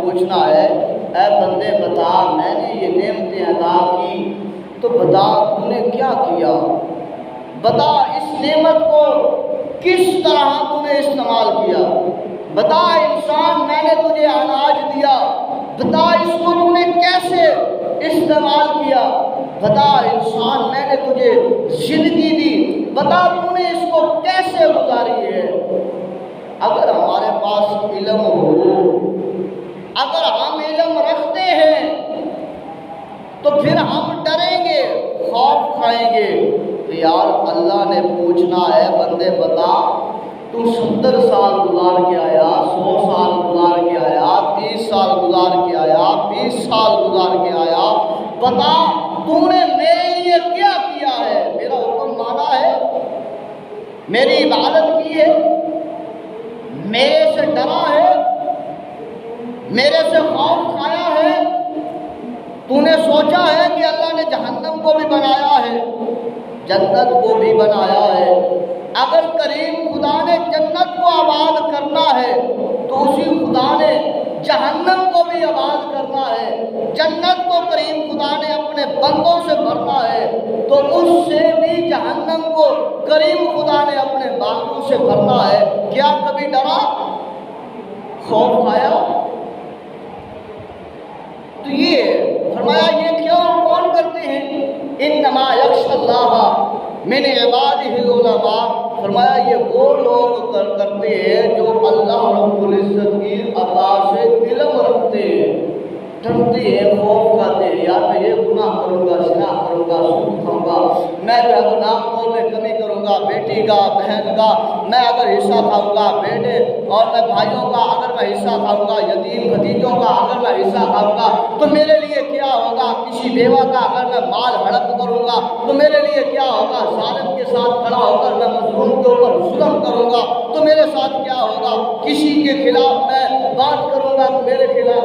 پوچھنا ہے، اے بندے بتا میں نے یہ نعمتیں عطا کی تو بتا تو نے کیا کیا، بتا اس نعمت کو کس طرح تو نے استعمال کیا، بتا انسان میں نے تجھے اناج دیا، بتا اس کو تو نے کیسے استعمال کیا، بتا انسان میں نے تجھے زندگی دی، بتا تو نے اس کو کیسے گزاری ہے۔ اگر ہمارے پاس علم ہو، اگر ہم علم رکھتے ہیں تو پھر ہم ڈریں گے، خوف کھائیں گے کہ یار اللہ نے پوچھنا ہے بندے بتا تو 70 سال گزار کے آیا، 100 سال گزار کے آیا، 30 سال گزار کے آیا، 20 سال گزار کے آیا، بتا تو نے میرے لیے کیا کیا ہے، میرا حکم مانا ہے، میری عبادت کی ہے، میرے سے ڈرا ہے، میرے سے خوف کھایا ہے، تو نے سوچا ہے کہ اللہ نے جہنم کو بھی بنایا ہے، جنت کو بھی بنایا ہے۔ اگر کریم خدا نے جنت کو آباد کرنا ہے تو اسی خدا نے جہنم کو بھی آباد کرنا ہے، جنت کو کریم خدا نے اپنے بندوں سے بھرنا ہے تو اس سے بھی جہنم کو کریم خدا نے اپنے بندوں سے بھرنا ہے۔ کیا کبھی ڈرا، خوف کھایا؟ تو یہ فرمایا یہ کیوں کون کرتے ہیں، انما یخشی اللہ من عبادہ العلماء، فرمایا یہ وہ لوگ کرتے ہیں جو اللہ رب العزت کی عطا سے علم رکھتے ہیں، ڈرتے ہیں، خوف کھاتے ہیں، یار میں یہ گناہ کروں گا، زنا کروں گا، سود کھاؤں گا، میں جو ہے ناپتول میں کمی کروں گا، بیٹی کا، بہن کا میں اگر حصہ کھاؤں گا، بیٹے اور میں بھائیوں کا اگر میں حصہ کھاؤں گا، یتیم بھتیجوں کا اگر میں حصہ کھاؤں گا تو میرے لیے کیا ہوگا، کسی بیوہ کا اگر میں مال ہڑپ کروں گا تو میرے لیے کیا ہوگا، ظالم کے ساتھ کھڑا ہو کر میں مظلوم کے اوپر ظلم کروں گا تو میرے ساتھ کیا ہوگا، کسی کے خلاف میں بات کروں گا تو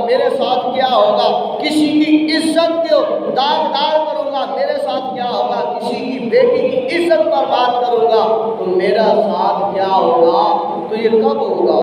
میرے ساتھ کیا ہوگا، کسی کی عزت کو داغدار کروں گا میرے ساتھ کیا ہوگا، کسی کی بیٹی کی عزت پر بات کروں گا تو میرا ساتھ کیا ہوگا۔ تو یہ کب ہوگا؟